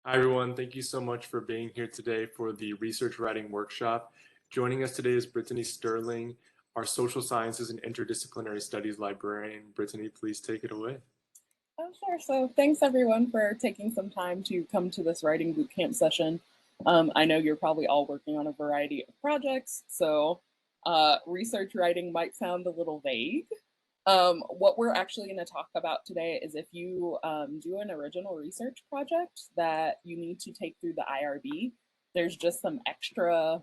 Hi, everyone. Thank you so much for being here today for the research writing workshop. Joining us today is Brittany Sterling, our social sciences and interdisciplinary studies librarian. Brittany, please take it away. Oh, sure. So thanks everyone for taking some time to come to this writing bootcamp session. I know you're probably all working on a variety of projects, so research writing might sound a little vague. What we're actually going to talk about today is if you do an original research project that you need to take through the IRB, there's just some extra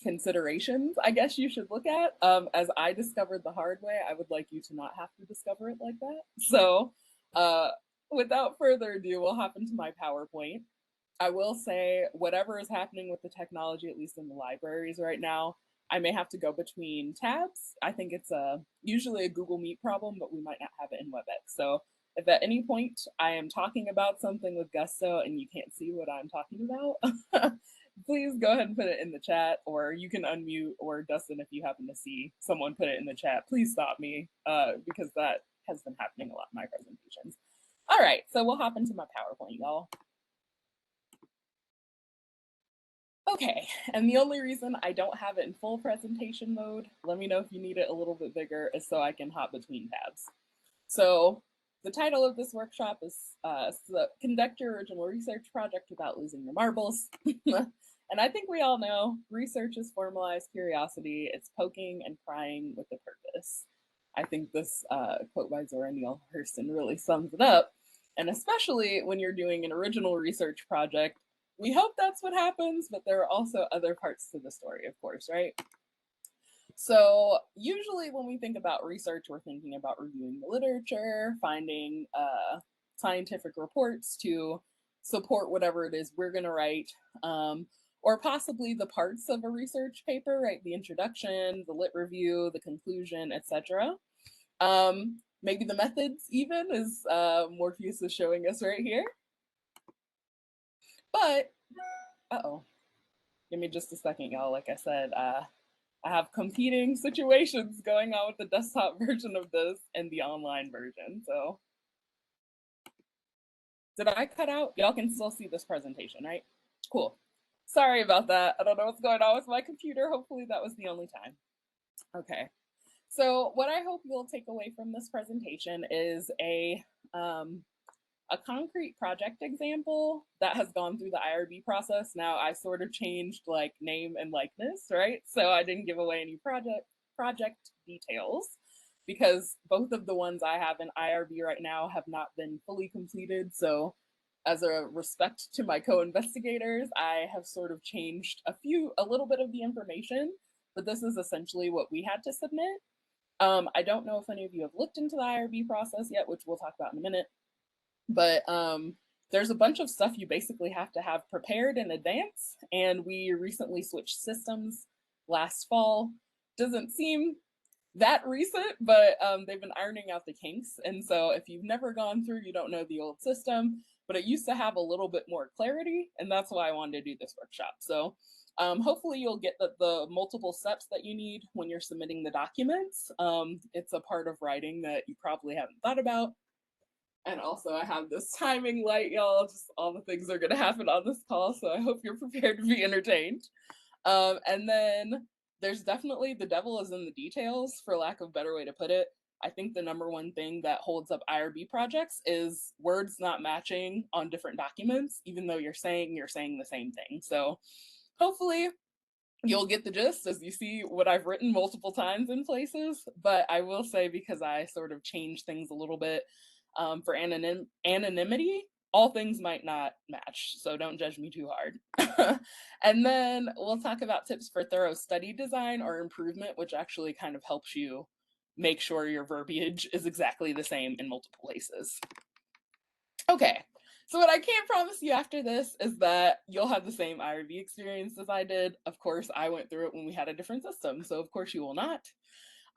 considerations I guess you should look at. As I discovered the hard way, I would like you to not have to discover it like that. So uh, without further ado, we'll hop into my PowerPoint. I will say whatever is happening with the technology, at least in the libraries right now, I may have to go between tabs. I think it's usually a Google Meet problem, but we might not have it in WebEx. So if at any point I am talking about something with gusto and you can't see what I'm talking about, please go ahead and put it in the chat, or you can unmute, or Dustin, if you happen to see someone put it in the chat, please stop me because that has been happening a lot in my presentations. All right, so we'll hop into my PowerPoint, y'all. Okay, and the only reason I don't have it in full presentation mode, let me know if you need it a little bit bigger, is so I can hop between tabs. So the title of this workshop is Conduct Your Original Research Project Without Losing Your Marbles. And I think we all know research is formalized curiosity. It's poking and prying with a purpose. I think this quote by Zora Neale Hurston really sums it up. And especially when you're doing an original research project, we hope that's what happens, but there are also other parts to the story, of course, right? So usually when we think about research, we're thinking about reviewing the literature, finding scientific reports to support whatever it is we're going to write, or possibly the parts of a research paper, right? The introduction, the lit review, the conclusion, etc. Maybe the methods even, as Morpheus is showing us right here. But, give me just a second, y'all. Like I said, I have competing situations going on with the desktop version of this and the online version. So did I cut out? Y'all can still see this presentation, right? Cool. Sorry about that. I don't know what's going on with my computer. Hopefully that was the only time. Okay. So what I hope you'll take away from this presentation is a concrete project example that has gone through the IRB process. Now I sort of changed like name and likeness, right? So I didn't give away any project details because both of the ones I have in IRB right now have not been fully completed. So as a respect to my co-investigators, I have sort of changed a little bit of the information, but this is essentially what we had to submit. I don't know if any of you have looked into the IRB process yet, which we'll talk about in a minute. But there's a bunch of stuff you basically have to have prepared in advance. And we recently switched systems last fall. Doesn't seem that recent, but they've been ironing out the kinks. And so if you've never gone through, you don't know the old system, but it used to have a little bit more clarity. And that's why I wanted to do this workshop. So hopefully you'll get the multiple steps that you need when you're submitting the documents. It's a part of writing that you probably haven't thought about. And also I have this timing light, y'all. Just all the things are gonna happen on this call, so I hope you're prepared to be entertained. And then there's definitely the devil is in the details, for lack of a better way to put it. I think the number one thing that holds up IRB projects is words not matching on different documents, even though you're saying the same thing. So hopefully you'll get the gist as you see what I've written multiple times in places. But I will say, because I sort of changed things a little bit, for anonymity, all things might not match, so don't judge me too hard. And then we'll talk about tips for thorough study design or improvement, which actually kind of helps you make sure your verbiage is exactly the same in multiple places. Okay, so what I can't promise you after this is that you'll have the same IRB experience as I did. Of course, I went through it when we had a different system, so of course you will not.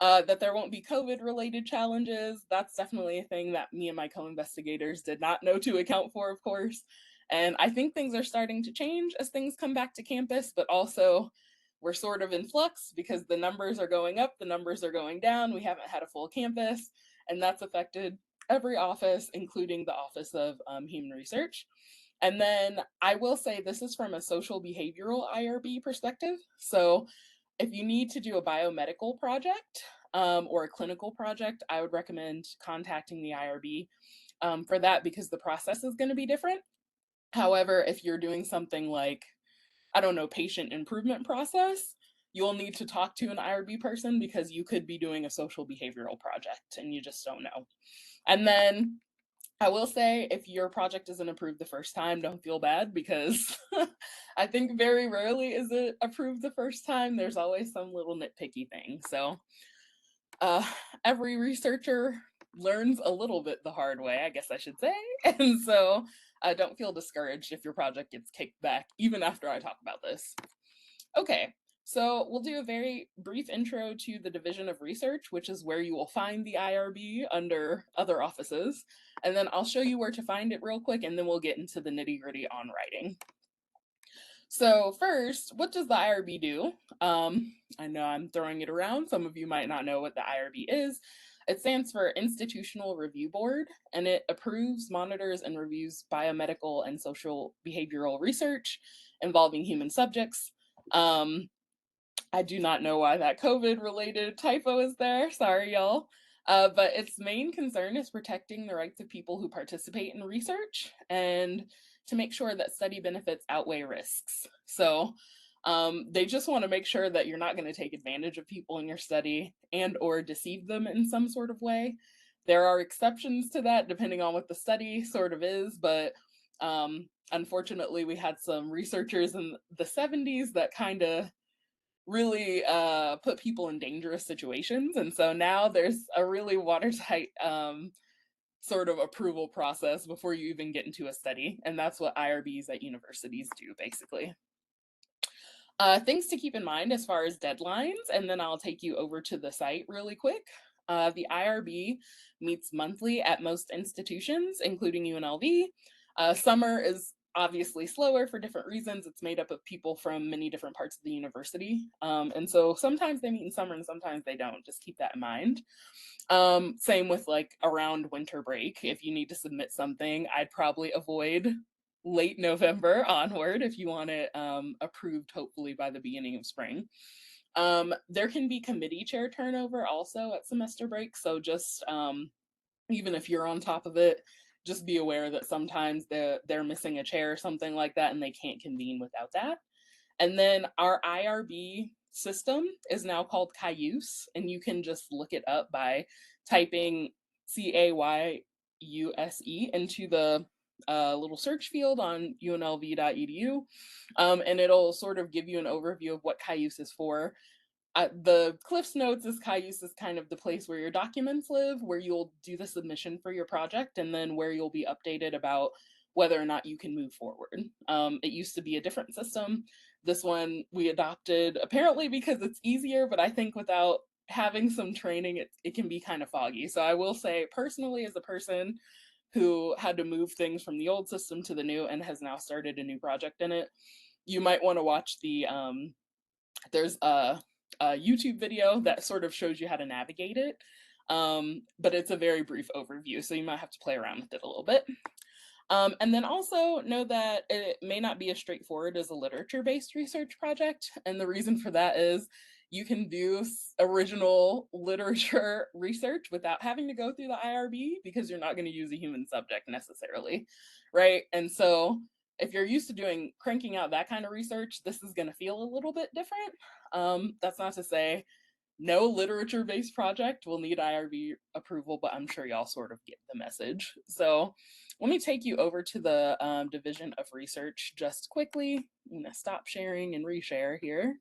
That there won't be COVID-related challenges. That's definitely a thing that me and my co-investigators did not know to account for, of course. And I think things are starting to change as things come back to campus, but also we're sort of in flux because the numbers are going up, the numbers are going down. We haven't had a full campus, and that's affected every office, including the Office of Human Research. And then I will say this is from a social behavioral IRB perspective. So if you need to do a biomedical project or a clinical project, I would recommend contacting the IRB for that because the process is going to be different. However, if you're doing something like, I don't know, patient improvement process, you'll need to talk to an IRB person because you could be doing a social behavioral project and you just don't know. And then I will say if your project isn't approved the first time, don't feel bad because I think very rarely is it approved the first time. There's always some little nitpicky thing. So uh, every researcher learns a little bit the hard way, I guess I should say. And so don't feel discouraged if your project gets kicked back, even after I talk about this. Okay, so we'll do a very brief intro to the Division of Research, which is where you will find the IRB under other offices. And then I'll show you where to find it real quick, and then we'll get into the nitty gritty on writing. So first, what does the IRB do? I know I'm throwing it around. Some of you might not know what the IRB is. It stands for Institutional Review Board, and it approves, monitors, and reviews biomedical and social behavioral research involving human subjects. I do not know why that COVID-related typo is there. Sorry, y'all. But its main concern is protecting the rights of people who participate in research and to make sure that study benefits outweigh risks. So they just want to make sure that you're not going to take advantage of people in your study and or deceive them in some sort of way. There are exceptions to that depending on what the study sort of is, but unfortunately we had some researchers in the 70s that kind of really put people in dangerous situations. And so now there's a really watertight sort of approval process before you even get into a study. And that's what IRBs at universities do, basically. Things to keep in mind as far as deadlines, and then I'll take you over to the site really quick. The IRB meets monthly at most institutions, including UNLV. Summer is obviously slower for different reasons. It's made up of people from many different parts of the university. And so sometimes they meet in summer and sometimes they don't. Just keep that in mind. Same with like around winter break. If you need to submit something, I'd probably avoid late November onward if you want it approved, hopefully by the beginning of spring. There can be committee chair turnover also at semester break. So just even if you're on top of it, just be aware that sometimes they're missing a chair or something like that and they can't convene without that. And then our IRB system is now called Cayuse, and you can just look it up by typing CAYUSE into the little search field on unlv.edu, and it'll sort of give you an overview of what Cayuse is for. The Cliffs Notes is Cayuse is kind of the place where your documents live, where you'll do the submission for your project, and then where you'll be updated about whether or not you can move forward. It used to be a different system. This one we adopted apparently because it's easier, but I think without having some training, it can be kind of foggy. So I will say personally, as a person who had to move things from the old system to the new and has now started a new project in it, you might want to watch there's a YouTube video that sort of shows you how to navigate it. But it's a very brief overview, so you might have to play around with it a little bit. And then also know that it may not be as straightforward as a literature-based research project. And the reason for that is you can do original literature research without having to go through the IRB because you're not going to use a human subject necessarily, right? And so if you're used to cranking out that kind of research, this is going to feel a little bit different. That's not to say no literature-based project will need IRB approval, but I'm sure y'all sort of get the message. So let me take you over to the Division of Research just quickly. I'm gonna stop sharing and reshare here.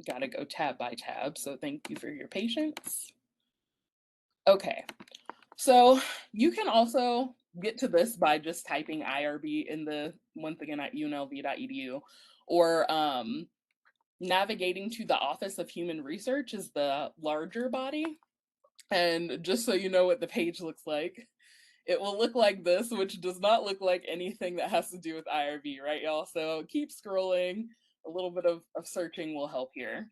Gotta go tab by tab, so thank you for your patience. Okay, so you can also get to this by just typing IRB in once again, at unlv.edu, or navigating to the Office of Human Research is the larger body. And just so you know what the page looks like, it will look like this, which does not look like anything that has to do with IRB, right, y'all? So keep scrolling. A little bit of searching will help here.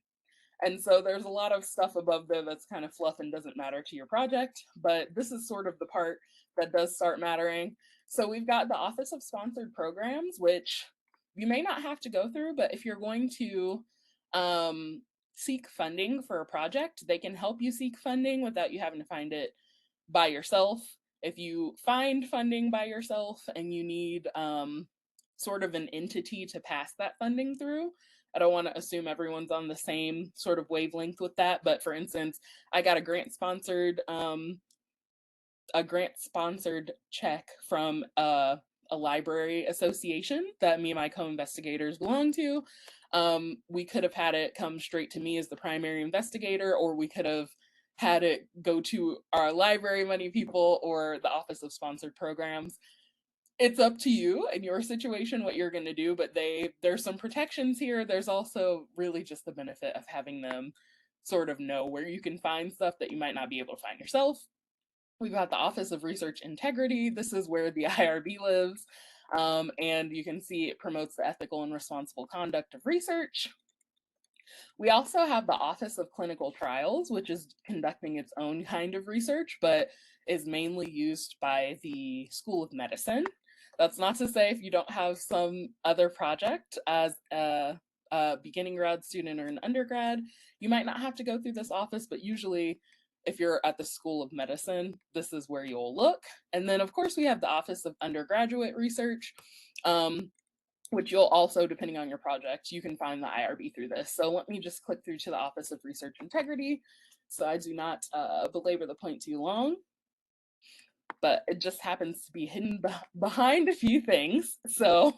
And so there's a lot of stuff above there that's kind of fluff and doesn't matter to your project, but this is sort of the part that does start mattering. So we've got the Office of Sponsored Programs, which you may not have to go through, but if you're going to seek funding for a project, they can help you seek funding without you having to find it by yourself. If you find funding by yourself and you need sort of an entity to pass that funding through, I don't want to assume everyone's on the same sort of wavelength with that, but for instance, I got a grant sponsored check from a library association that me and my co-investigators belong to. We could have had it come straight to me as the primary investigator, or we could have had it go to our library money people or the Office of Sponsored Programs. It's up to you and your situation what you're going to do, but there's some protections here. There's also really just the benefit of having them sort of know where you can find stuff that you might not be able to find yourself. We've got the Office of Research Integrity. This is where the IRB lives. And you can see it promotes the ethical and responsible conduct of research. We also have the Office of Clinical Trials, which is conducting its own kind of research, but is mainly used by the School of Medicine. That's not to say if you don't have some other project as a beginning grad student or an undergrad, you might not have to go through this office, but usually if you're at the School of Medicine, this is where you'll look. And then of course we have the Office of Undergraduate Research, which you'll also, depending on your project, you can find the IRB through this. So let me just click through to the Office of Research Integrity so I do not belabor the point too long. But it just happens to be hidden behind a few things. So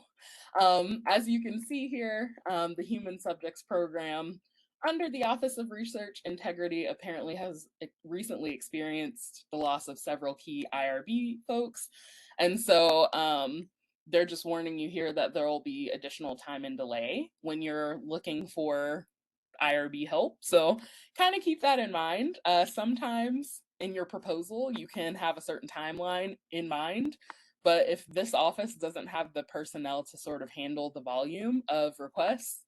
as you can see here, the Human Subjects Program under the Office of Research Integrity apparently has recently experienced the loss of several key IRB folks. And so they're just warning you here that there will be additional time and delay when you're looking for IRB help. So kind of keep that in mind. Sometimes in your proposal, you can have a certain timeline in mind, but if this office doesn't have the personnel to sort of handle the volume of requests,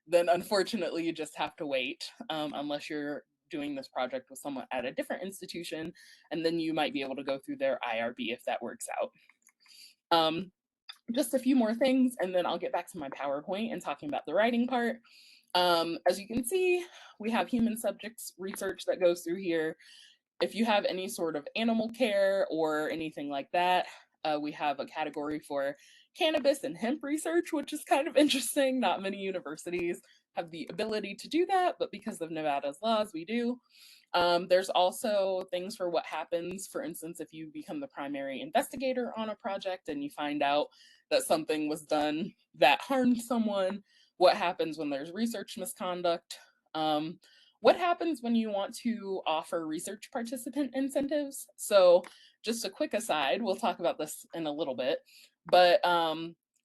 then unfortunately you just have to wait unless you're doing this project with someone at a different institution, and then you might be able to go through their IRB if that works out. Just a few more things, and then I'll get back to my PowerPoint and talking about the writing part. As you can see, we have human subjects research that goes through here. If you have any sort of animal care or anything like that, we have a category for cannabis and hemp research, which is kind of interesting. Not many universities have the ability to do that, but because of Nevada's laws, we do. There's also things for what happens, for instance, if you become the primary investigator on a project and you find out that something was done that harmed someone, what happens when there's research misconduct, what happens when you want to offer research participant incentives. So just a quick aside, we'll talk about this in a little bit, but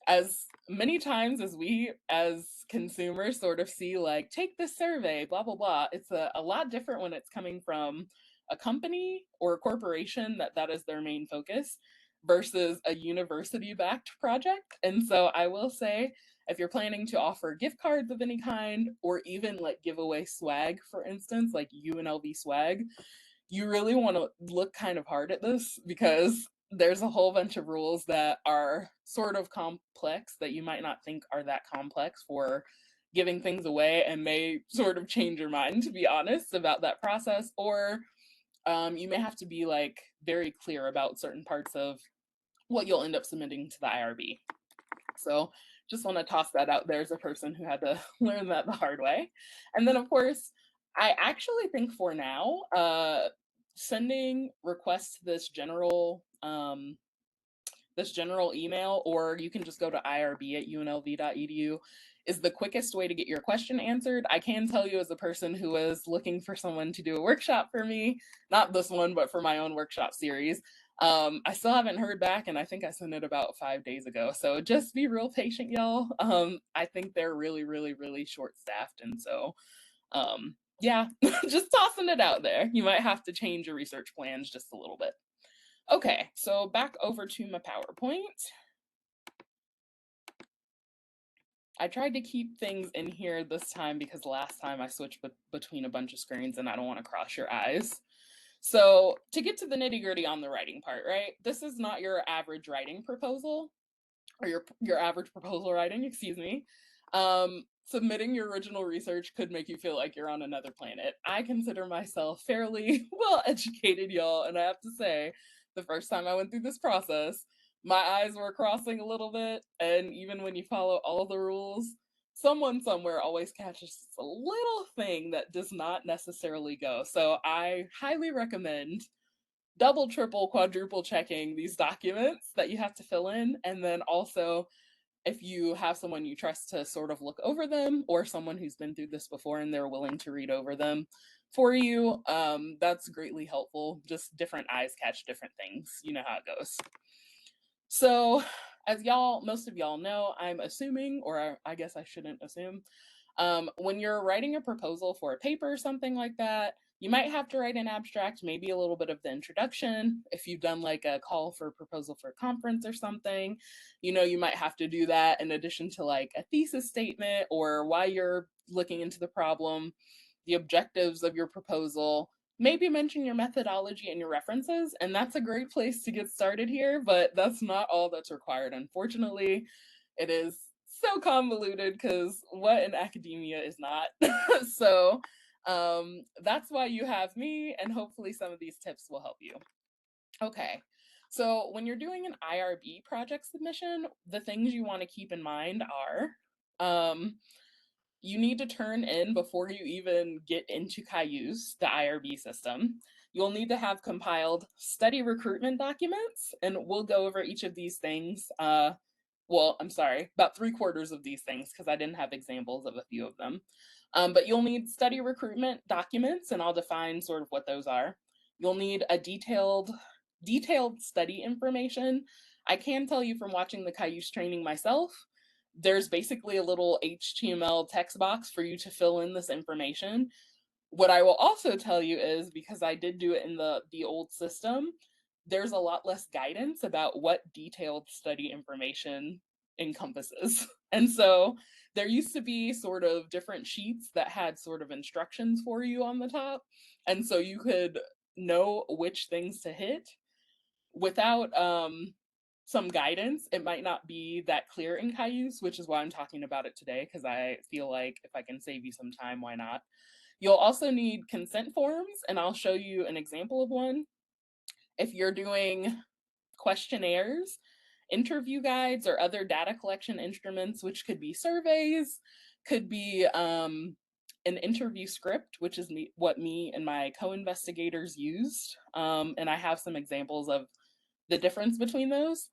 as many times as we as consumers sort of see like, take this survey, blah, blah, blah, it's a lot different when it's coming from a company or a corporation that is their main focus versus a university-backed project. And so I will say, if you're planning to offer gift cards of any kind, or even like give away swag, for instance, like UNLV swag, you really want to look kind of hard at this because there's a whole bunch of rules that are sort of complex that you might not think are that complex for giving things away, and may sort of change your mind, to be honest, about that process. Or you may have to be like very clear about certain parts of what you'll end up submitting to the IRB. So just want to toss that out there as a person who had to learn that the hard way. And then of course, I actually think for now, sending requests to this general email, or you can just go to irb@unlv.edu, is the quickest way to get your question answered. I can tell you, as a person who was looking for someone to do a workshop for me, not this one, but for my own workshop series, I still haven't heard back, and I think I sent it about 5 days ago. So just be real patient, y'all. I think they're really, really, really short-staffed, and so yeah, just tossing it out there. You might have to change your research plans just a little bit. Okay, so back over to my PowerPoint. I tried to keep things in here this time because last time I switched between a bunch of screens and I don't want to cross your eyes. So to get to the nitty gritty on the writing part, right? This is not your average writing proposal or your average proposal writing, excuse me. Submitting your original research could make you feel like you're on another planet. I consider myself fairly well educated, y'all, and I have to say, the first time I went through this process, my eyes were crossing a little bit, and even when you follow all the rules, someone somewhere always catches a little thing that does not necessarily go. So I highly recommend double, triple, quadruple checking these documents that you have to fill in. And then also, if you have someone you trust to sort of look over them, or someone who's been through this before and they're willing to read over them for you, that's greatly helpful. Just different eyes catch different things. You know how it goes. So, as most of y'all know, I'm assuming, or I guess I shouldn't assume, when you're writing a proposal for a paper or something like that, you might have to write an abstract, maybe a little bit of the introduction. If you've done like a call for a proposal for a conference or something, you might have to do that in addition to like a thesis statement or why you're looking into the problem, the objectives of your proposal, maybe mention your methodology and your references. And that's a great place to get started here, but that's not all that's required. Unfortunately, it is so convoluted because what in academia is not. So that's why you have me, and hopefully some of these tips will help you. Okay, so when you're doing an IRB project submission, the things you want to keep in mind are you need to turn in, before you even get into Cayuse, the IRB system, you'll need to have compiled study recruitment documents, and we'll go over each of these things. Well, I'm sorry, about 3/4 of these things, because I didn't have examples of a few of them. But you'll need study recruitment documents, and I'll define sort of what those are. You'll need a detailed study information. I can tell you from watching the Cayuse training myself, there's basically a little HTML text box for you to fill in this information. What I will also tell you is, because I did do it in the old system, there's a lot less guidance about what detailed study information encompasses. And so there used to be sort of different sheets that had sort of instructions for you on the top. And so you could know which things to hit. Without some guidance, it might not be that clear in Cayuse, which is why I'm talking about it today, because I feel like if I can save you some time, why not? You'll also need consent forms, and I'll show you an example of one. If you're doing questionnaires, interview guides, or other data collection instruments, which could be surveys, could be an interview script, which is what me and my co-investigators used. And I have some examples of the difference between those.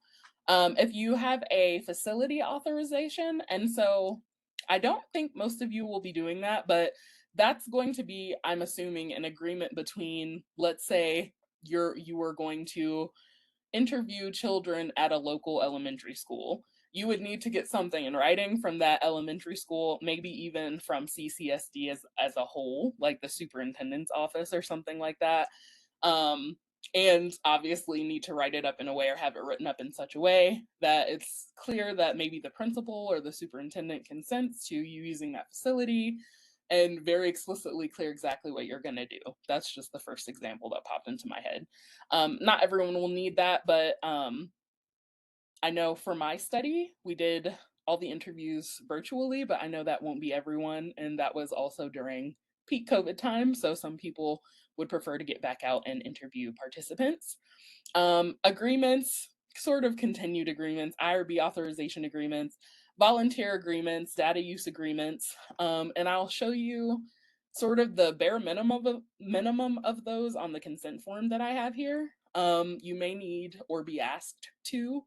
If you have a facility authorization, and so I don't think most of you will be doing that, but that's going to be, I'm assuming, an agreement between, let's say, you are going to interview children at a local elementary school. You would need to get something in writing from that elementary school, maybe even from CCSD as a whole, like the superintendent's office or something like that. And obviously need to write it up in a way, or have it written up in such a way that it's clear that maybe the principal or the superintendent consents to you using that facility, and very explicitly clear exactly what you're going to do. That's just the first example that popped into my head. Not everyone will need that, but I know for my study, we did all the interviews virtually, but I know that won't be everyone. And that was also during peak COVID time. So some people would prefer to get back out and interview participants. Agreements, sort of continued agreements, IRB authorization agreements, volunteer agreements, data use agreements. And I'll show you sort of the bare minimum of those on the consent form that I have here. You may need or be asked to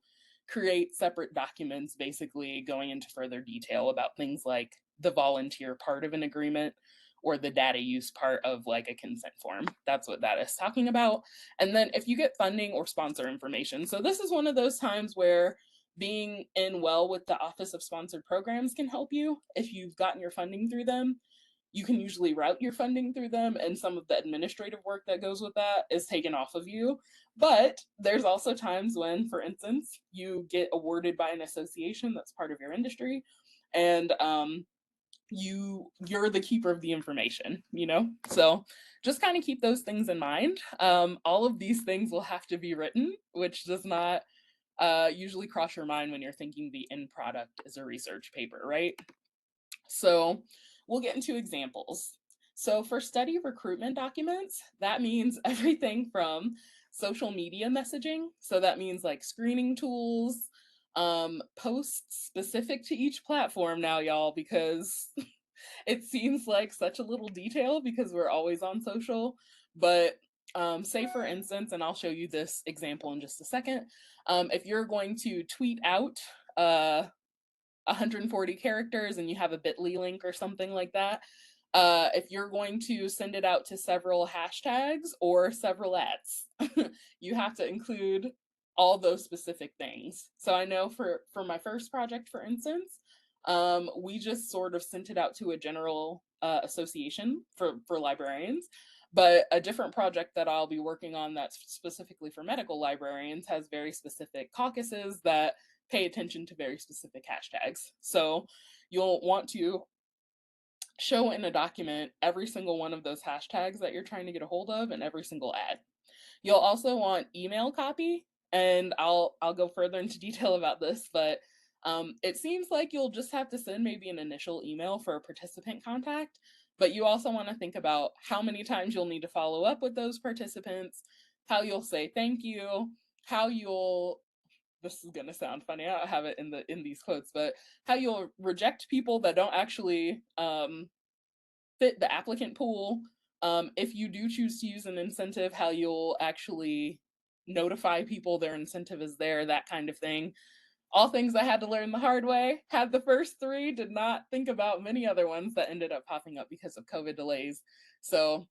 create separate documents, basically going into further detail about things like the volunteer part of an agreement or the data use part of like a consent form. That's what that is talking about. And then if you get funding or sponsor information. So this is one of those times where being in well with the Office of Sponsored Programs can help you. If you've gotten your funding through them, you can usually route your funding through them, and some of the administrative work that goes with that is taken off of you. But there's also times when, for instance, you get awarded by an association that's part of your industry, and you're the keeper of the information, you know? So just kind of keep those things in mind. All of these things will have to be written, which does not usually cross your mind when you're thinking the end product is a research paper, right? So we'll get into examples. So for study recruitment documents, that means everything from social media messaging. So that means like screening tools, posts specific to each platform now, y'all, because it seems like such a little detail because we're always on social. But say for instance, and I'll show you this example in just a second, if you're going to tweet out 140 characters and you have a bit.ly link or something like that, if you're going to send it out to several hashtags or several ads, you have to include all those specific things. So I know for my first project, for instance, we just sort of sent it out to a general association for librarians. But a different project that I'll be working on that's specifically for medical librarians has very specific caucuses that pay attention to very specific hashtags. So you'll want to show in a document every single one of those hashtags that you're trying to get a hold of and every single ad. You'll also want email copy, and I'll go further into detail about this, but it seems like you'll just have to send maybe an initial email for a participant contact, but you also want to think about how many times you'll need to follow up with those participants, how you'll say thank you, how you'll, this is gonna sound funny, I don't have it in these quotes, but how you'll reject people that don't actually fit the applicant pool. If you do choose to use an incentive, how you'll actually notify people their incentive is there, that kind of thing. All things I had to learn the hard way. Had the first three, did not think about many other ones that ended up popping up because of COVID delays. So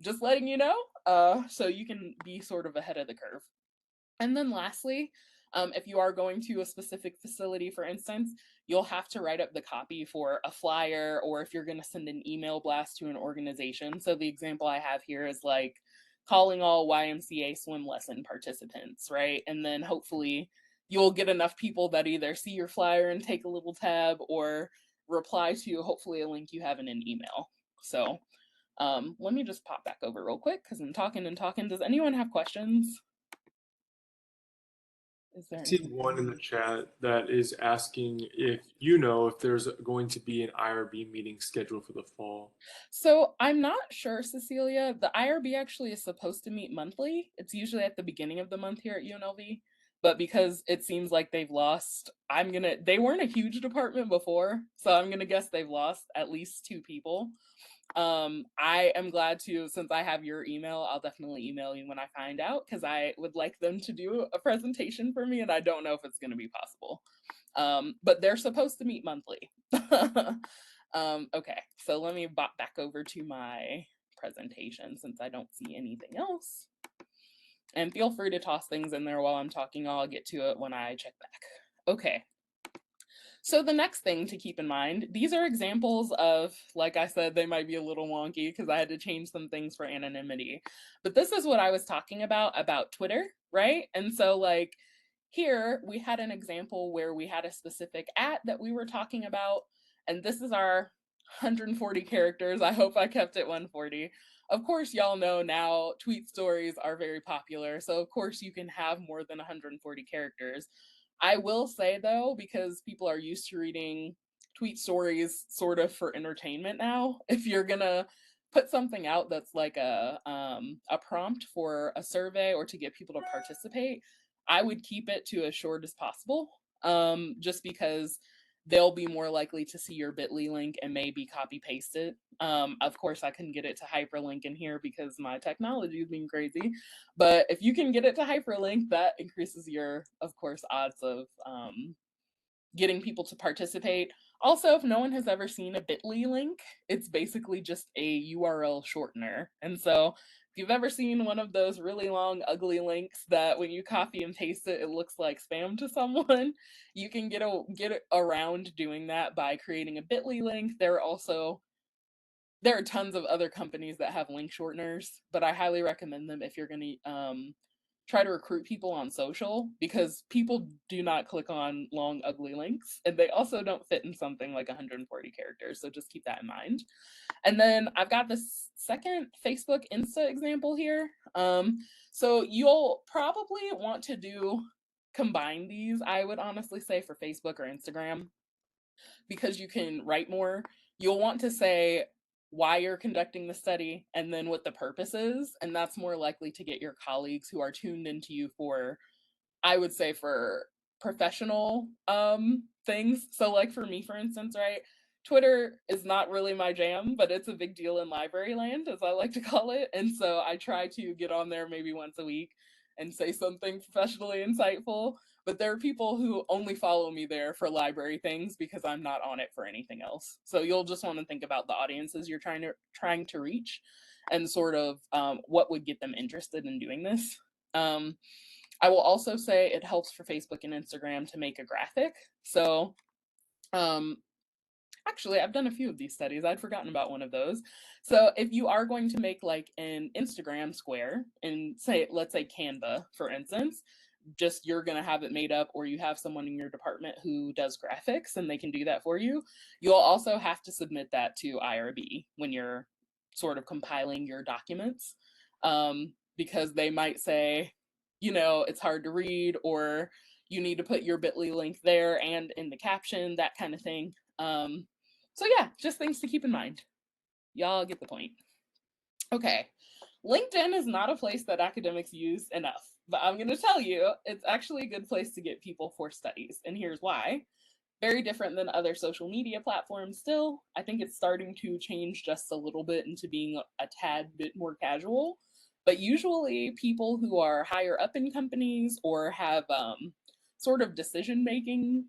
just letting you know, so you can be sort of ahead of the curve. And then lastly, if you are going to a specific facility, for instance, you'll have to write up the copy for a flyer, or if you're going to send an email blast to an organization. So the example I have here is like calling all YMCA swim lesson participants, right? And then hopefully you'll get enough people that either see your flyer and take a little tab or reply to hopefully a link you have in an email. So let me just pop back over real quick because I'm talking and talking. Does anyone have questions? Is there I see anything? one in the chat that is asking if you know if there's going to be an IRB meeting scheduled for the fall. So I'm not sure, Cecilia. The IRB actually is supposed to meet monthly. It's usually at the beginning of the month here at UNLV. But because it seems like they've lost, they weren't a huge department before, so I'm gonna guess they've lost at least 2 people. I am glad to, since I have your email, I'll definitely email you when I find out because I would like them to do a presentation for me, and I don't know if it's gonna be possible. But they're supposed to meet monthly. Okay, so let me bop back over to my presentation since I don't see anything else. And feel free to toss things in there while I'm talking. I'll get to it when I check back. Okay. So the next thing to keep in mind, these are examples of, like I said, they might be a little wonky because I had to change some things for anonymity. But this is what I was talking about Twitter, right? And so like here we had an example where we had a specific at that we were talking about, and this is our 140 characters. I hope I kept it 140. Of course, y'all know now tweet stories are very popular. So of course you can have more than 140 characters. I will say though, because people are used to reading tweet stories sort of for entertainment now, if you're gonna put something out that's like a prompt for a survey or to get people to participate, I would keep it to as short as possible. Just because they'll be more likely to see your bit.ly link and maybe copy paste it. Of course, I couldn't get it to hyperlink in here because my technology is being crazy. But if you can get it to hyperlink, that increases your, of course, odds of getting people to participate. Also, if no one has ever seen a bit.ly link, it's basically just a URL shortener. And so if you've ever seen one of those really long, ugly links that when you copy and paste it, it looks like spam to someone, you can get around doing that by creating a bit.ly link. There are tons of other companies that have link shorteners, but I highly recommend them if you're going to try to recruit people on social, because people do not click on long, ugly links, and they also don't fit in something like 140 characters. So just keep that in mind. And then I've got this second Facebook Insta example here. So you'll probably want to combine these, I would honestly say, for Facebook or Instagram, because you can write more. You'll want to say why you're conducting the study and then what the purpose is. And that's more likely to get your colleagues who are tuned into you for, I would say, for professional things. So like for me, for instance, right? Twitter is not really my jam, but it's a big deal in library land, as I like to call it. And so I try to get on there maybe once a week and say something professionally insightful. But there are people who only follow me there for library things because I'm not on it for anything else. So you'll just want to think about the audiences you're trying to reach, and sort of what would get them interested in doing this. I will also say it helps for Facebook and Instagram to make a graphic. So actually, I've done a few of these studies. I'd forgotten about one of those. So if you are going to make like an Instagram square and say, let's say Canva, for instance, just you're going to have it made up, or you have someone in your department who does graphics and they can do that for you. You'll also have to submit that to IRB when you're sort of compiling your documents, because they might say, it's hard to read, or you need to put your bit.ly link there and in the caption, that kind of thing. So yeah, just things to keep in mind. Y'all get the point. Okay, LinkedIn is not a place that academics use enough, but I'm going to tell you, it's actually a good place to get people for studies, and here's why. Very different than other social media platforms still. I think it's starting to change just a little bit into being a tad bit more casual, but usually people who are higher up in companies or have sort of decision making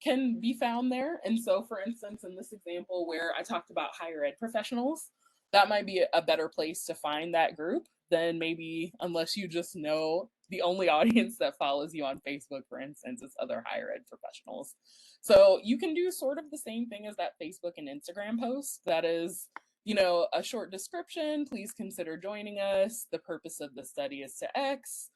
can be found there. And so, for instance, in this example where I talked about higher ed professionals, that might be a better place to find that group than maybe, unless you just know the only audience that follows you on Facebook, for instance, is other higher ed professionals. So you can do sort of the same thing as that Facebook and Instagram post. That is, a short description. Please consider joining us. The purpose of the study is to X.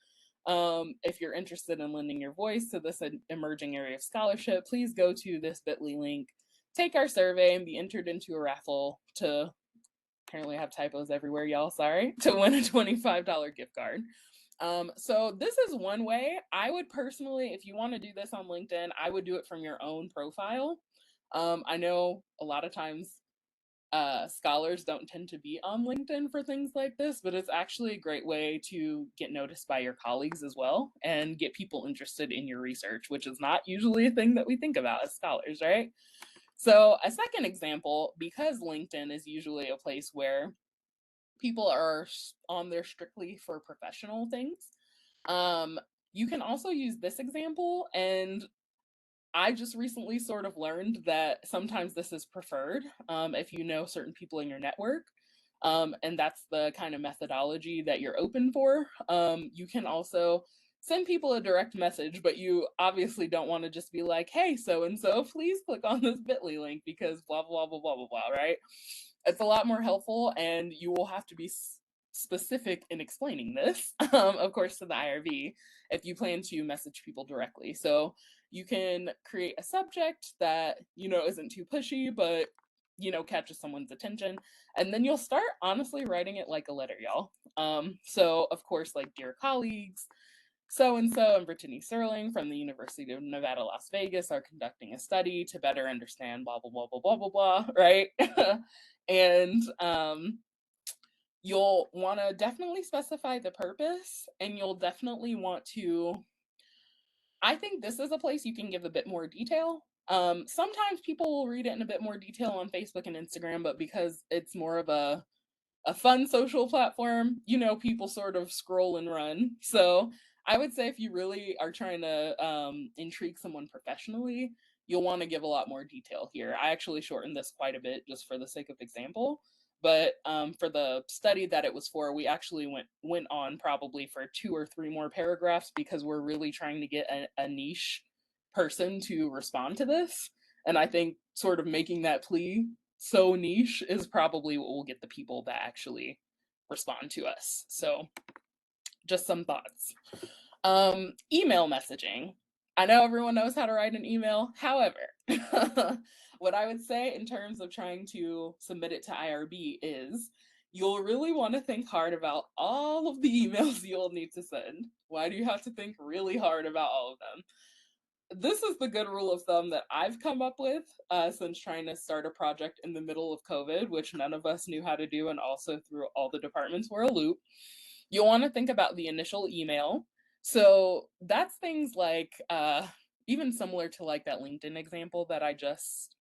If you're interested in lending your voice to this emerging area of scholarship, please go to this bit.ly link, take our survey, and be entered into a raffle to, apparently I have typos everywhere, y'all, sorry, to win a $25 gift card. So this is one way. I would personally, if you want to do this on LinkedIn, I would do it from your own profile. I know a lot of times scholars don't tend to be on LinkedIn for things like this, but it's actually a great way to get noticed by your colleagues as well and get people interested in your research, which is not usually a thing that we think about as scholars, right? So a second example, because LinkedIn is usually a place where people are on there strictly for professional things, you can also use this example, and I just recently sort of learned that sometimes this is preferred if you know certain people in your network. And that's the kind of methodology that you're open for. You can also send people a direct message, but you obviously don't want to just be like, hey, so-and-so, please click on this bit.ly link because blah, blah, blah, blah, blah, blah, right? It's a lot more helpful, and you will have to be specific in explaining this, of course, to the IRB if you plan to message people directly. So you can create a subject that, isn't too pushy, but, catches someone's attention. And then you'll start honestly writing it like a letter, y'all. So, of course, like, dear colleagues, so-and-so and Brittany Sterling from the University of Nevada, Las Vegas are conducting a study to better understand blah, blah, blah, blah, blah, blah, blah, right? And you'll want to definitely specify the purpose, and you'll definitely want to, I think this is a place you can give a bit more detail. Sometimes people will read it in a bit more detail on Facebook and Instagram, but because it's more of a fun social platform, people sort of scroll and run. So I would say if you really are trying to intrigue someone professionally, you'll want to give a lot more detail here. I actually shortened this quite a bit just for the sake of example. But for the study that it was for, we actually went on probably for 2 or 3 more paragraphs because we're really trying to get a niche person to respond to this. And I think sort of making that plea so niche is probably what will get the people that actually respond to us. So just some thoughts. Email messaging. I know everyone knows how to write an email. However, what I would say in terms of trying to submit it to IRB is you'll really want to think hard about all of the emails you'll need to send. Why do you have to think really hard about all of them? This is the good rule of thumb that I've come up with since trying to start a project in the middle of COVID, which none of us knew how to do, and also through all the departments were a loop. You'll want to think about the initial email. So that's things like even similar to like that LinkedIn example that I just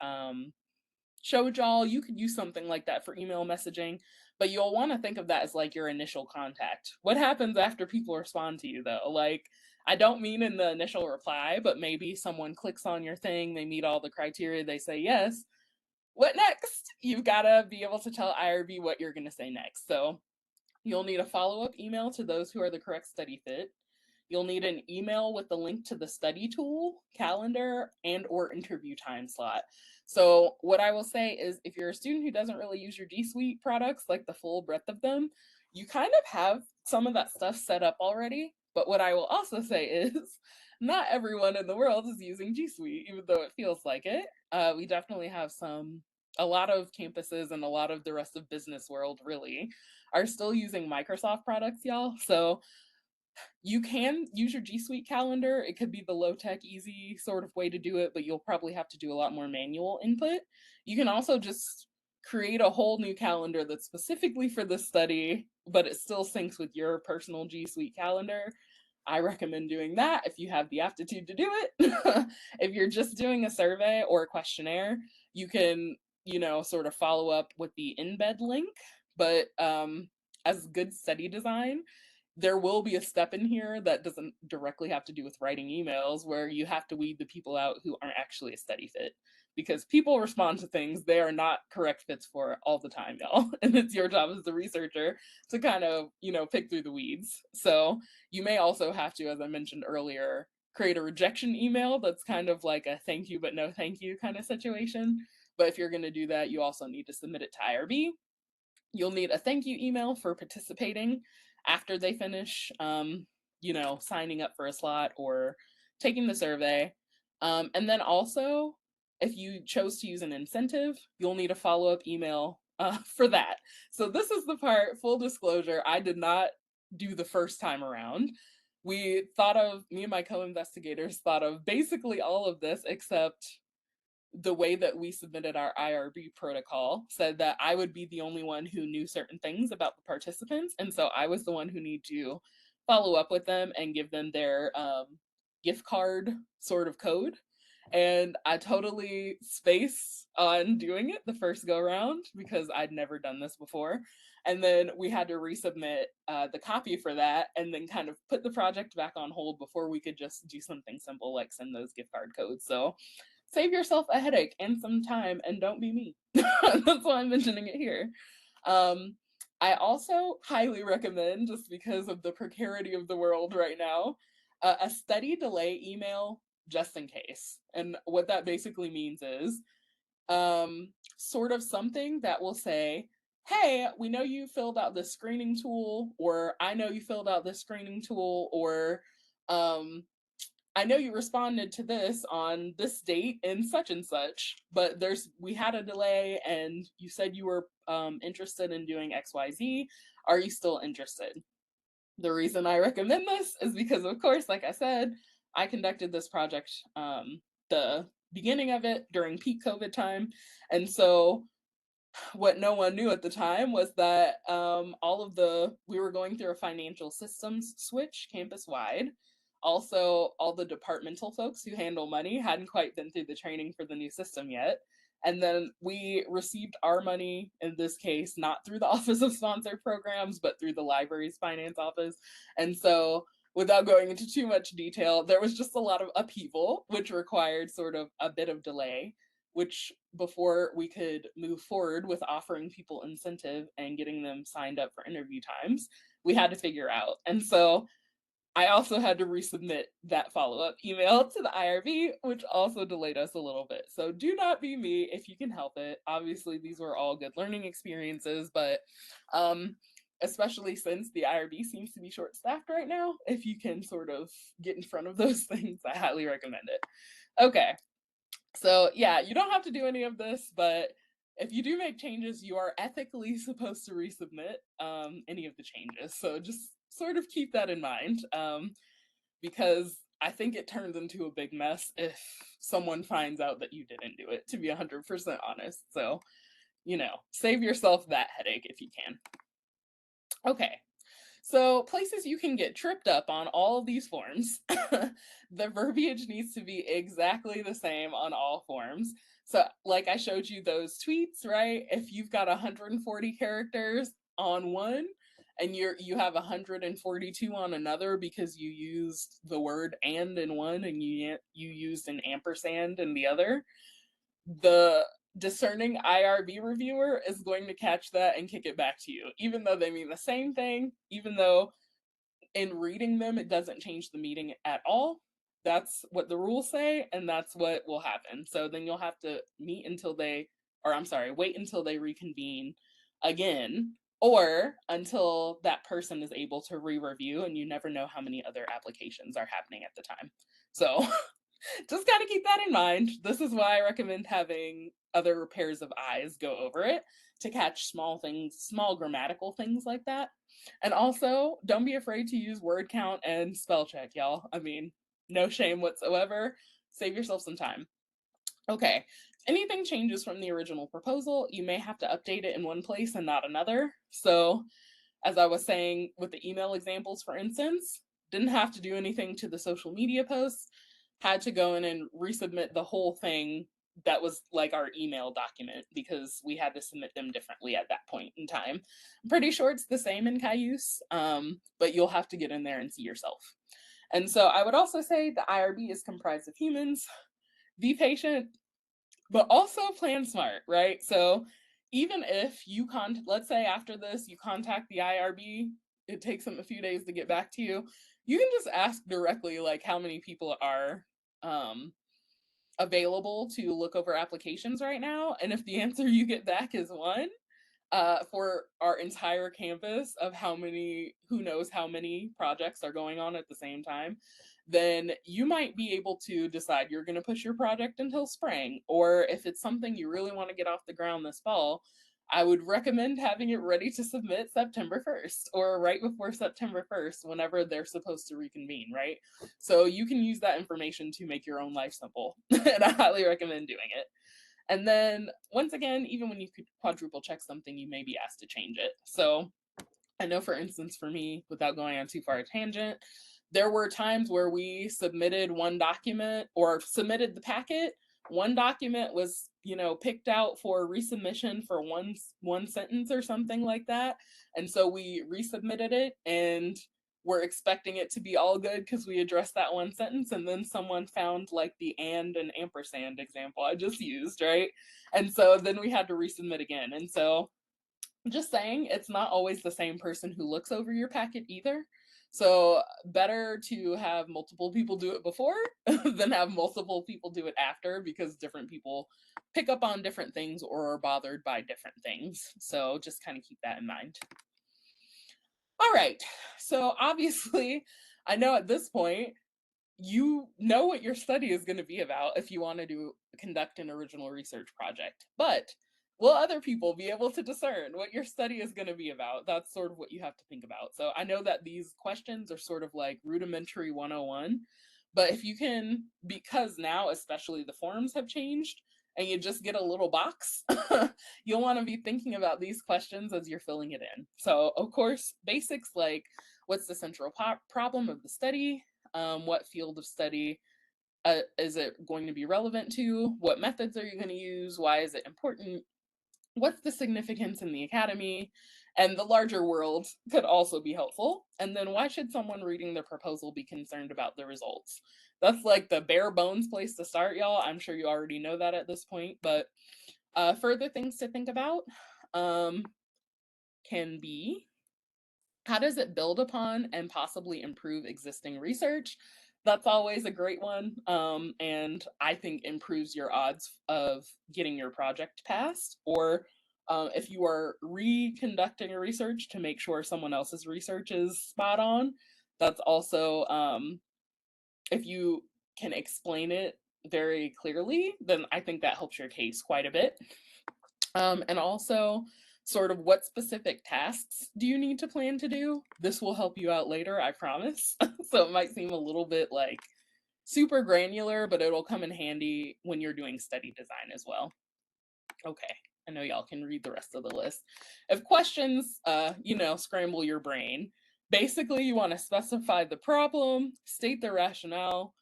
showed y'all. You could use something like that for email messaging, but you'll want to think of that as like your initial contact. What happens after people respond to you though? Like, I don't mean in the initial reply, but maybe someone clicks on your thing, they meet all the criteria, they say yes. What next? You've got to be able to tell IRB what you're going to say next. So you'll need a follow-up email to those who are the correct study fit. You'll need an email with the link to the study tool, calendar, and or interview time slot. So what I will say is if you're a student who doesn't really use your G Suite products, like the full breadth of them, you kind of have some of that stuff set up already. But what I will also say is not everyone in the world is using G Suite, even though it feels like it. We definitely have a lot of campuses and a lot of the rest of business world really are still using Microsoft products, y'all. So you can use your G Suite calendar. It could be the low tech, easy sort of way to do it, but you'll probably have to do a lot more manual input. You can also just create a whole new calendar that's specifically for this study, but it still syncs with your personal G Suite calendar. I recommend doing that if you have the aptitude to do it. If you're just doing a survey or a questionnaire, you can, sort of follow up with the embed link. But as good study design, there will be a step in here that doesn't directly have to do with writing emails where you have to weed the people out who aren't actually a study fit, because people respond to things they are not correct fits for all the time, y'all. And it's your job as the researcher to kind of, pick through the weeds. So you may also have to, as I mentioned earlier, create a rejection email that's kind of like a thank you but no thank you kind of situation. But if you're going to do that, you also need to submit it to IRB. You'll need a thank you email for participating after they finish, signing up for a slot or taking the survey. And then also, if you chose to use an incentive, you'll need a follow-up email for that. So this is the part, full disclosure, I did not do the first time around. Me and my co-investigators thought of basically all of this except the way that we submitted our IRB protocol said that I would be the only one who knew certain things about the participants. And so I was the one who needed to follow up with them and give them their gift card sort of code. And I totally spaced on doing it the first go around because I'd never done this before. And then we had to resubmit the copy for that and then kind of put the project back on hold before we could just do something simple like send those gift card codes. So save yourself a headache and some time and don't be me. That's why I'm mentioning it here. I also highly recommend, just because of the precarity of the world right now, a study delay email just in case. And what that basically means is sort of something that will say, hey, we know you filled out this screening tool, or I know you filled out this screening tool, or I know you responded to this on this date and such, but we had a delay and you said you were interested in doing XYZ. Are you still interested? The reason I recommend this is because, of course, like I said, I conducted this project, the beginning of it during peak COVID time. And so what no one knew at the time was that we were going through a financial systems switch campus wide. Also, all the departmental folks who handle money hadn't quite been through the training for the new system yet. And then we received our money, in this case, not through the Office of Sponsored Programs, but through the library's finance office. And so, without going into too much detail, there was just a lot of upheaval, which required sort of a bit of delay, which before we could move forward with offering people incentive and getting them signed up for interview times, we had to figure out. And so I also had to resubmit that follow-up email to the IRB, which also delayed us a little bit. So do not be me if you can help it. Obviously, these were all good learning experiences, but especially since the IRB seems to be short-staffed right now, if you can sort of get in front of those things, I highly recommend it. Okay, so yeah, you don't have to do any of this, but if you do make changes, you are ethically supposed to resubmit any of the changes. So just sort of keep that in mind, because I think it turns into a big mess if someone finds out that you didn't do it, to be 100% honest. So, save yourself that headache if you can. Okay, so places you can get tripped up on all of these forms. The verbiage needs to be exactly the same on all forms. So like I showed you those tweets, right? If you've got 140 characters on one and you have 142 on another because you used the word and in one and you used an ampersand in the other, the discerning IRB reviewer is going to catch that and kick it back to you, even though they mean the same thing, even though in reading them, it doesn't change the meaning at all. That's what the rules say, and that's what will happen. So then you'll have to wait until they reconvene again, or until that person is able to re-review, and you never know how many other applications are happening at the time. So just got to keep that in mind. This is why I recommend having other pairs of eyes go over it to catch small things, small grammatical things like that. And also, don't be afraid to use word count and spell check, y'all. I mean, no shame whatsoever. Save yourself some time. Okay, anything changes from the original proposal, you may have to update it in one place and not another. So, as I was saying with the email examples, for instance, didn't have to do anything to the social media posts, had to go in and resubmit the whole thing that was like our email document because we had to submit them differently at that point in time. I'm pretty sure it's the same in Cayuse, but you'll have to get in there and see yourself. And so I would also say the IRB is comprised of humans. Be patient, but also plan smart, right? So even if let's say after this, you contact the IRB, it takes them a few days to get back to you. You can just ask directly, like, how many people are available to look over applications right now. And if the answer you get back is one, for our entire campus of who knows how many projects are going on at the same time, then you might be able to decide you're going to push your project until spring. Or if it's something you really want to get off the ground this fall, I would recommend having it ready to submit September 1st or right before September 1st, whenever they're supposed to reconvene, right? So you can use that information to make your own life simple. And I highly recommend doing it. And then once again, even when you could quadruple check something, you may be asked to change it. So I know, for instance, for me, without going on too far a tangent, there were times where we submitted one document or submitted the packet. One document was, picked out for resubmission for one sentence or something like that. And so we resubmitted it and we're expecting it to be all good because we addressed that one sentence, and then someone found like the and ampersand example I just used, right? And so then we had to resubmit again. And so just saying, it's not always the same person who looks over your packet either. So better to have multiple people do it before than have multiple people do it after, because different people pick up on different things or are bothered by different things. So just kind of keep that in mind. All right, so obviously, I know at this point, you know what your study is going to be about if you want to conduct an original research project. But will other people be able to discern what your study is going to be about? That's sort of what you have to think about. So I know that these questions are sort of like rudimentary 101, but if you can, because now especially the forms have changed, and you just get a little box, you'll want to be thinking about these questions as you're filling it in. So, of course, basics like what's the central problem of the study? What field of study is it going to be relevant to? What methods are you going to use? Why is it important? What's the significance in the academy? And the larger world could also be helpful. And then why should someone reading the proposal be concerned about the results? That's like the bare bones place to start, y'all. I'm sure you already know that at this point, but further things to think about can be, how does it build upon and possibly improve existing research? That's always a great one, and I think improves your odds of getting your project passed or If you are reconducting a research to make sure someone else's research is spot on, that's also, if you can explain it very clearly, then I think that helps your case quite a bit. And also, sort of what specific tasks do you need to plan to do? This will help you out later, I promise. So it might seem a little bit like super granular, but it'll come in handy when you're doing study design as well. Okay, I know y'all can read the rest of the list. If questions, scramble your brain, basically you want to specify the problem, state the rationale,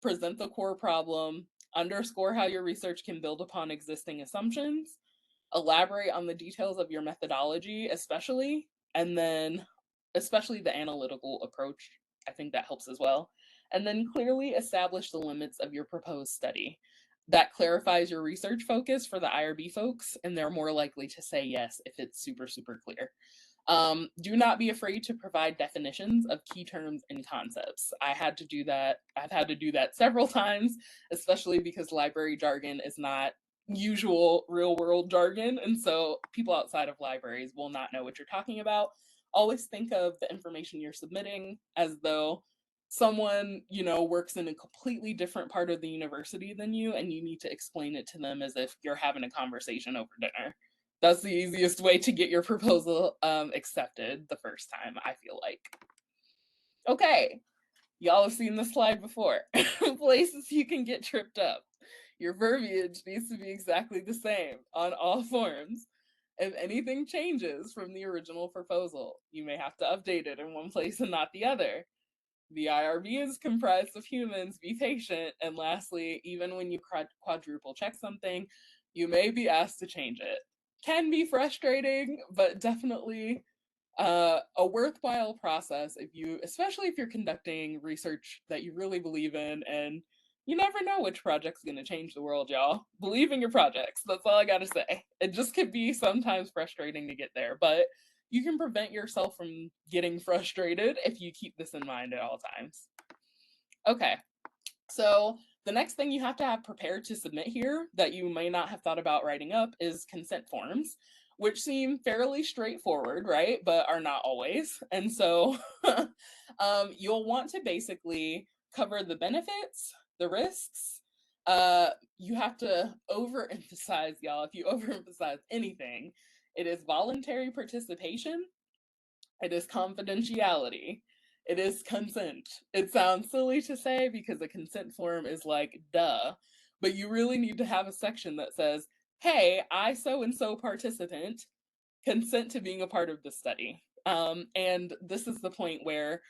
present the core problem, underscore how your research can build upon existing assumptions, elaborate on the details of your methodology, especially, and then especially the analytical approach. I think that helps as well. And then clearly establish the limits of your proposed study. That clarifies your research focus for the IRB folks, and they're more likely to say yes if it's super, super clear. Do not be afraid to provide definitions of key terms and concepts. I've had to do that several times, especially because library jargon is not usual real world jargon. And so people outside of libraries will not know what you're talking about. Always think of the information you're submitting as though someone, works in a completely different part of the university than you, and you need to explain it to them as if you're having a conversation over dinner. That's the easiest way to get your proposal accepted the first time, I feel like. Okay, y'all have seen this slide before. Places you can get tripped up. Your verbiage needs to be exactly the same on all forms. If anything changes from the original proposal, you may have to update it in one place and not the other. The IRB is comprised of humans, be patient. And lastly, even when you quadruple check something, you may be asked to change it. Can be frustrating, but definitely a worthwhile process especially if you're conducting research that you really believe in, and you never know which project's going to change the world, y'all. Believe in your projects. That's all I got to say. It just could be sometimes frustrating to get there, but you can prevent yourself from getting frustrated if you keep this in mind at all times. Okay, so the next thing you have to have prepared to submit here that you may not have thought about writing up is consent forms, which seem fairly straightforward, right? But are not always. And so you'll want to basically cover the benefits, the risks. You have to overemphasize, y'all. If you overemphasize anything, it is voluntary participation, it is confidentiality, it is consent. It sounds silly to say because a consent form is like, duh, but you really need to have a section that says, hey, I so and so participant consent to being a part of the study. And this is the point where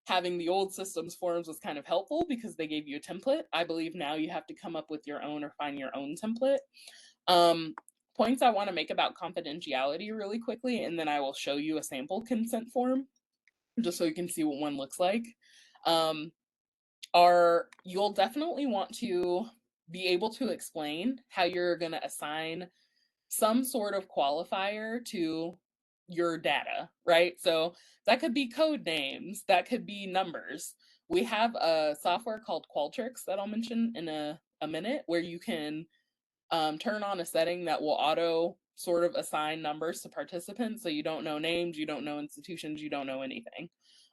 having the old systems forms was kind of helpful because they gave you a template. I believe now you have to come up with your own or find your own template. Points I want to make about confidentiality really quickly, and then I will show you a sample consent form just so you can see what one looks like, you'll definitely want to be able to explain how you're going to assign some sort of qualifier to your data, right? So that could be code names, that could be numbers. We have a software called Qualtrics that I'll mention in a minute, where you can turn on a setting that will auto sort of assign numbers to participants. So you don't know names, you don't know institutions, you don't know anything.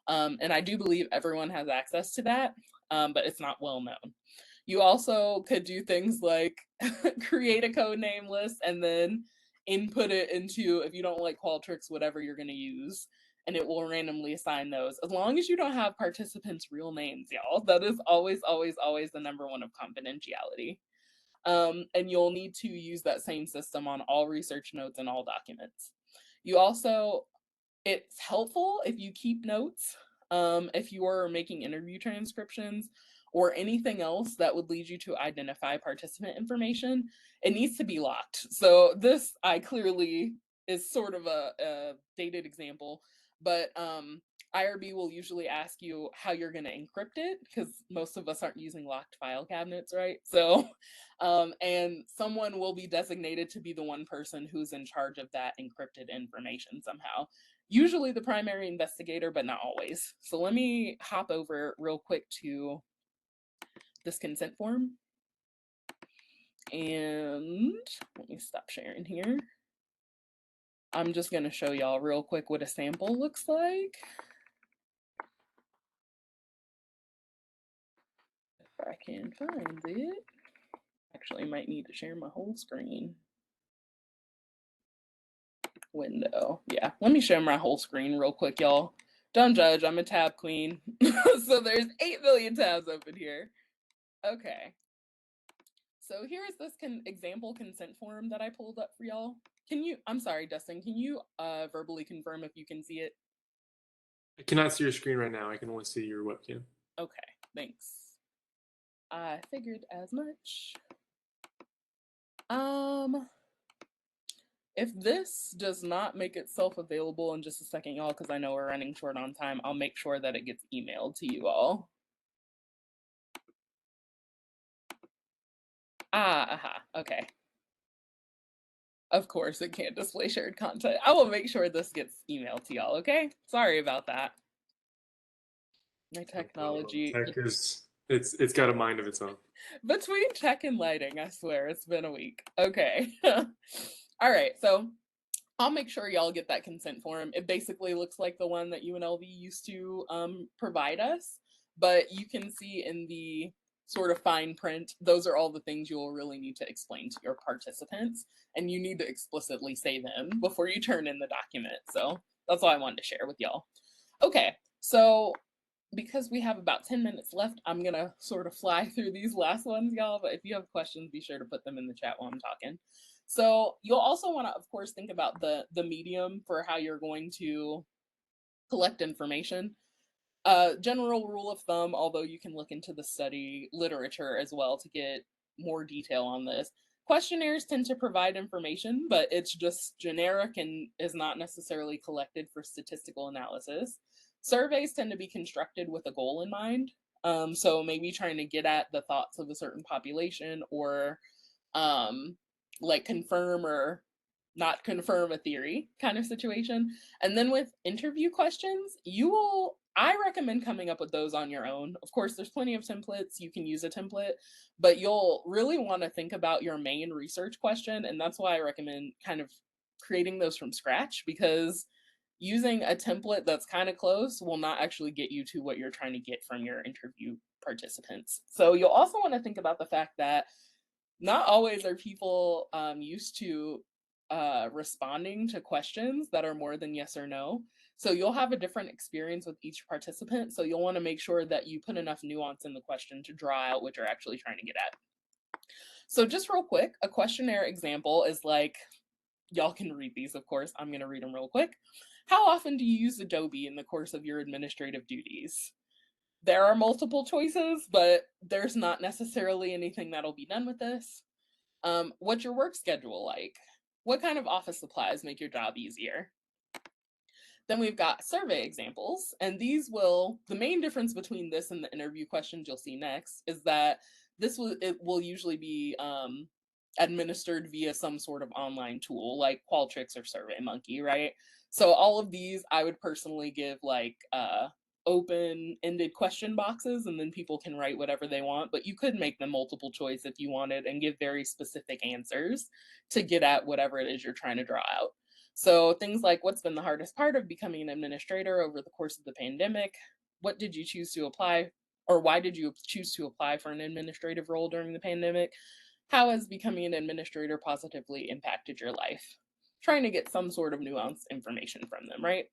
And I do believe everyone has access to that, but it's not well known. You also could do things like create a code name list and then input it into, if you don't like Qualtrics, whatever you're going to use, and it will randomly assign those. As long as you don't have participants' real names, y'all, that is always, always, always the number one of confidentiality. And you'll need to use that same system on all research notes and all documents. It's helpful if you keep notes, if you are making interview transcriptions or anything else that would lead you to identify participant information. It needs to be locked. So this, I clearly, is sort of a dated example, but IRB will usually ask you how you're going to encrypt it, because most of us aren't using locked file cabinets, right? So, and someone will be designated to be the one person who's in charge of that encrypted information somehow. Usually the primary investigator, but not always. So let me hop over real quick to this consent form. And let me stop sharing here. I'm just going to show y'all real quick what a sample looks like. If I can find it. Actually, I might need to share my whole screen. Window. Yeah, let me share my whole screen real quick, y'all. Don't judge, I'm a tab queen. So there's 8 million tabs open here. Okay. So here's this example consent form that I pulled up for y'all. I'm sorry, Dustin, can you verbally confirm if you can see it? I cannot see your screen right now. I can only see your webcam. Okay, thanks. I figured as much. If this does not make itself available in just a second, y'all, because I know we're running short on time, I'll make sure that it gets emailed to you all. Okay. Of course, it can't display shared content. I will make sure this gets emailed to y'all, okay? Sorry about that. My technology. Tech is, it's got a mind of its own. Between tech and lighting, I swear, it's been a week. Okay. All right, so I'll make sure y'all get that consent form. It basically looks like the one that UNLV used to provide us, but you can see in the sort of fine print, those are all the things you'll really need to explain to your participants, and you need to explicitly say them before you turn in the document. So that's all I wanted to share with y'all. Okay, so because we have about 10 minutes left, I'm gonna sort of fly through these last ones, y'all, but if you have questions, be sure to put them in the chat while I'm talking. So you'll also want to, of course, think about the medium for how you're going to collect information. General rule of thumb, although you can look into the study literature as well to get more detail on this. Questionnaires tend to provide information, but it's just generic and is not necessarily collected for statistical analysis. Surveys tend to be constructed with a goal in mind. So maybe trying to get at the thoughts of a certain population or like confirm or not confirm a theory kind of situation. And then with interview questions, I recommend coming up with those on your own. Of course, there's plenty of templates. You can use a template, but you'll really want to think about your main research question. And that's why I recommend kind of creating those from scratch, because using a template that's kind of close will not actually get you to what you're trying to get from your interview participants. So you'll also want to think about the fact that not always are people used to responding to questions that are more than yes or no. So you'll have a different experience with each participant. So you'll want to make sure that you put enough nuance in the question to draw out what you're actually trying to get at. So just real quick, a questionnaire example is like, y'all can read these, of course. I'm going to read them real quick. How often do you use Adobe in the course of your administrative duties? There are multiple choices, but there's not necessarily anything that'll be done with this. What's your work schedule like? What kind of office supplies make your job easier? Then we've got survey examples, and the main difference between this and the interview questions you'll see next is that it will usually be administered via some sort of online tool like Qualtrics or SurveyMonkey, right? So all of these I would personally give like open-ended question boxes, and then people can write whatever they want, but you could make them multiple choice if you wanted and give very specific answers to get at whatever it is you're trying to draw out. So things like, what's been the hardest part of becoming an administrator over the course of the pandemic? What did you choose to apply, or why did you choose to apply for an administrative role during the pandemic? How has becoming an administrator positively impacted your life? Trying to get some sort of nuanced information from them, right?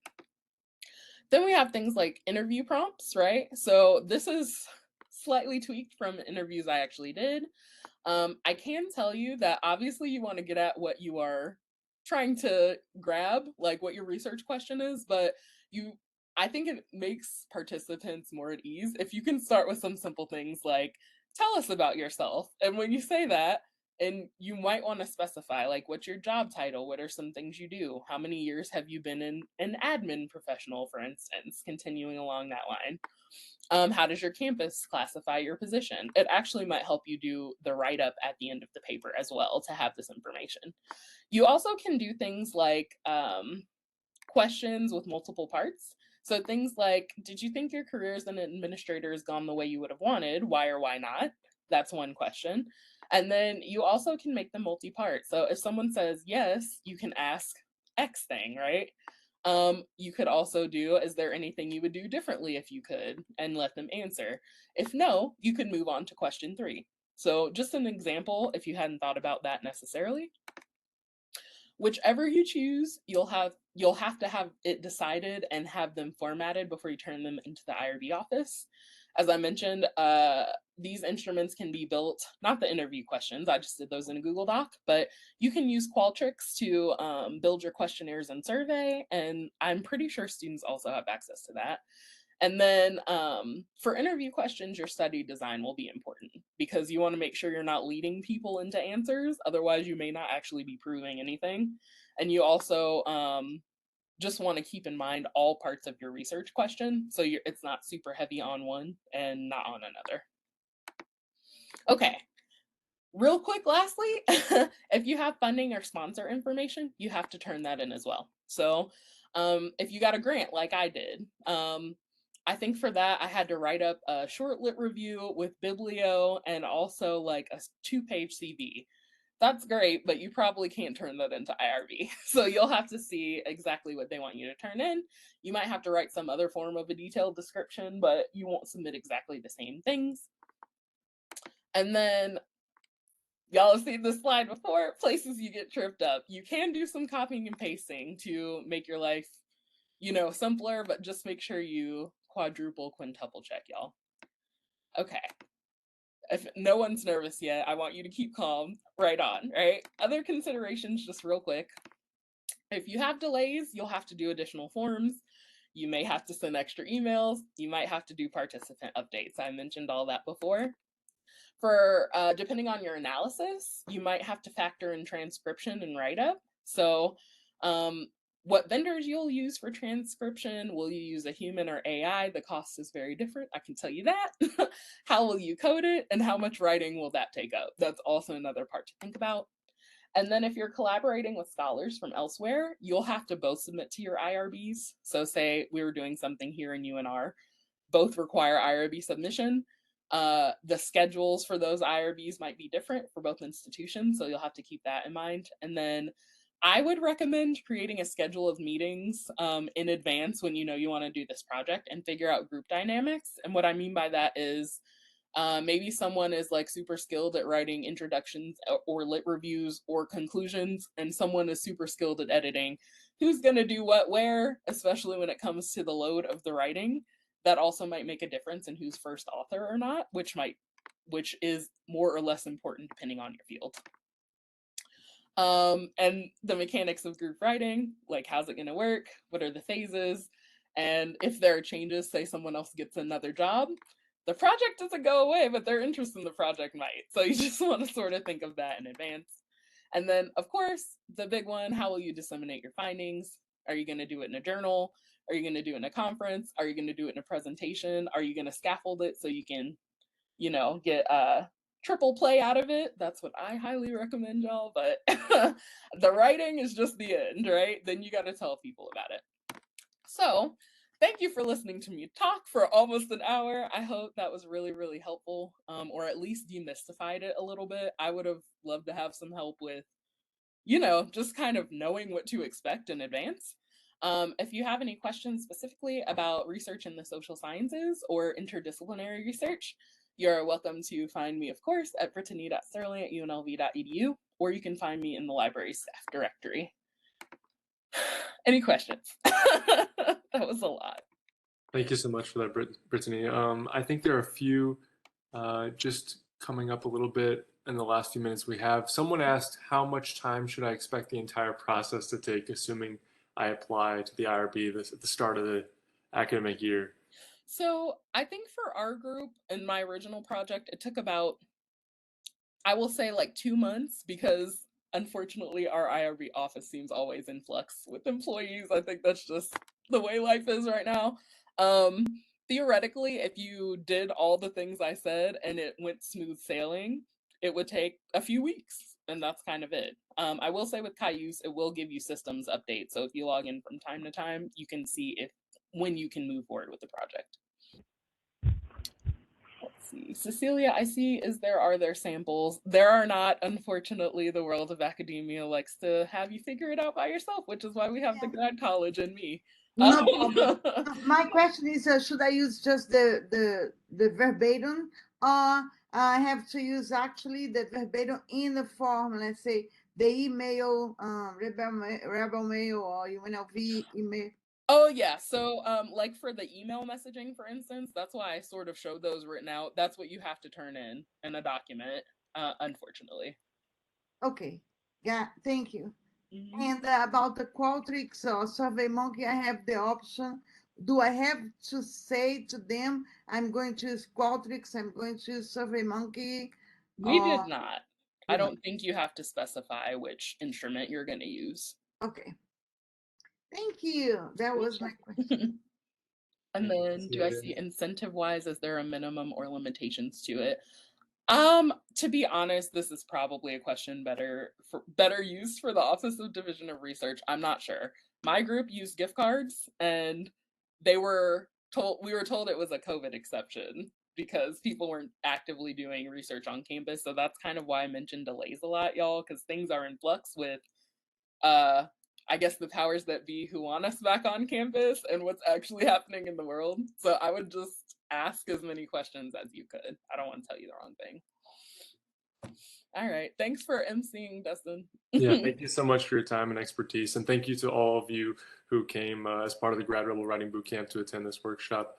Then we have things like interview prompts, right? So this is slightly tweaked from interviews I actually did. I can tell you that obviously you want to get at what you are trying to grab, like what your research question is, but I think it makes participants more at ease if you can start with some simple things like, tell us about yourself. And when you say that, and you might want to specify, like, what's your job title? What are some things you do? How many years have you been an admin professional, for instance, continuing along that line? How does your campus classify your position? It actually might help you do the write-up at the end of the paper as well to have this information. You also can do things like questions with multiple parts. So things like, did you think your career as an administrator has gone the way you would have wanted? Why or why not? That's one question. And then you also can make them multi-part. So if someone says yes, you can ask, X thing, right? You could also do, is there anything you would do differently if you could, and let them answer. If no, you could move on to question 3. So just an example, if you hadn't thought about that necessarily. Whichever you choose, you'll have to have it decided and have them formatted before you turn them into the IRB office. As I mentioned, these instruments can be built, not the interview questions, I just did those in a Google Doc, but you can use Qualtrics to build your questionnaires and survey, and I'm pretty sure students also have access to that. And then for interview questions, your study design will be important because you want to make sure you're not leading people into answers. Otherwise, you may not actually be proving anything. And you also just want to keep in mind all parts of your research question. So it's not super heavy on one and not on another. Okay. Real quick, lastly, if you have funding or sponsor information, you have to turn that in as well. So if you got a grant like I did, I think for that, I had to write up a short lit review with Biblio and also like a 2-page CV. That's great, but you probably can't turn that into IRB. So you'll have to see exactly what they want you to turn in. You might have to write some other form of a detailed description, but you won't submit exactly the same things. And then y'all have seen this slide before, places you get tripped up. You can do some copying and pasting to make your life, simpler, but just make sure you quadruple, quintuple check, y'all. Okay. If no one's nervous yet, I want you to keep calm. Right on, right? Other considerations, just real quick. If you have delays, you'll have to do additional forms. You may have to send extra emails. You might have to do participant updates. I mentioned all that before. For depending on your analysis, you might have to factor in transcription and write-up. So what vendors you'll use for transcription, will you use a human or AI? The cost is very different, I can tell you that. How will you code it, and how much writing will that take up? That's also another part to think about. And then if you're collaborating with scholars from elsewhere, you'll have to both submit to your IRBs. So say we were doing something here in UNR, both require IRB submission. The schedules for those IRBs might be different for both institutions, so you'll have to keep that in mind. And then I would recommend creating a schedule of meetings in advance when you know you want to do this project and figure out group dynamics. And what I mean by that is maybe someone is like super skilled at writing introductions or lit reviews or conclusions, and someone is super skilled at editing. Who's going to do what where, especially when it comes to the load of the writing? That also might make a difference in who's first author or not, which is more or less important depending on your field. And the mechanics of group writing, like how's it going to work? What are the phases? And if there are changes, say someone else gets another job, the project doesn't go away, but their interest in the project might. So you just want to sort of think of that in advance. And then, of course, the big one, how will you disseminate your findings? Are you going to do it in a journal? Are you going to do it in a conference? Are you going to do it in a presentation? Are you going to scaffold it so you can, get triple play out of it? That's what I highly recommend, y'all. But the writing is just the end, right? Then you got to tell people about it. So thank you for listening to me talk for almost an hour. I hope that was really, really helpful, or at least demystified it a little bit. I would have loved to have some help with, just kind of knowing what to expect in advance. If you have any questions specifically about research in the social sciences or interdisciplinary research, you're welcome to find me, of course, at brittany.sterling@unlv.edu, or you can find me in the library staff directory. Any questions? That was a lot. Thank you so much for that, Brittany. I think there are a few just coming up a little bit in the last few minutes we have. Someone asked, how much time should I expect the entire process to take, assuming I apply to the IRB at the start of the academic year? So I think for our group in my original project, it took about, I will say like 2 months, because unfortunately our IRB office seems always in flux with employees. I think that's just the way life is right now. Theoretically, if you did all the things I said and it went smooth sailing, it would take a few weeks, and that's kind of it. I will say with Cayuse, it will give you systems updates. So if you log in from time to time, you can see when you can move forward with the project. see. Cecilia, I see, are there samples? There are not, unfortunately. The world of academia likes to have you figure it out by yourself, which is why we have the Yeah. grad college and me. No problem. My question is, should I use just the verbatim, or I have to use actually the verbatim in the form? Let's say the email, rebel mail, or UNLV email. Oh yeah, so like for the email messaging, for instance, that's why I sort of showed those written out. That's what you have to turn in a document, unfortunately. Okay, yeah, thank you. Mhm. And about the Qualtrics or SurveyMonkey, I have the option. Do I have to say to them, I'm going to use Qualtrics, I'm going to use SurveyMonkey? We Or did not. I you know, don't think you have to specify which instrument you're going to use. okay. Thank you. That was my question. And Thank you, then do I Cecilia. see incentive wise, is there a minimum or limitations to it? To be honest, this is probably a question better used for the Office of Division of Research. I'm not sure. My group used gift cards and we were told it was a COVID exception because people weren't actively doing research on campus. So that's kind of why I mentioned delays a lot, y'all, because things are in flux with uh I guess the powers that be who want us back on campus and what's actually happening in the world. So I would just ask as many questions as you could. I don't want to tell you the wrong thing. All right. Thanks for emceeing, Dustin. Yeah, thank you so much for your time and expertise. And thank you to all of you who came as part of the Grad Rebel Writing Bootcamp to attend this workshop.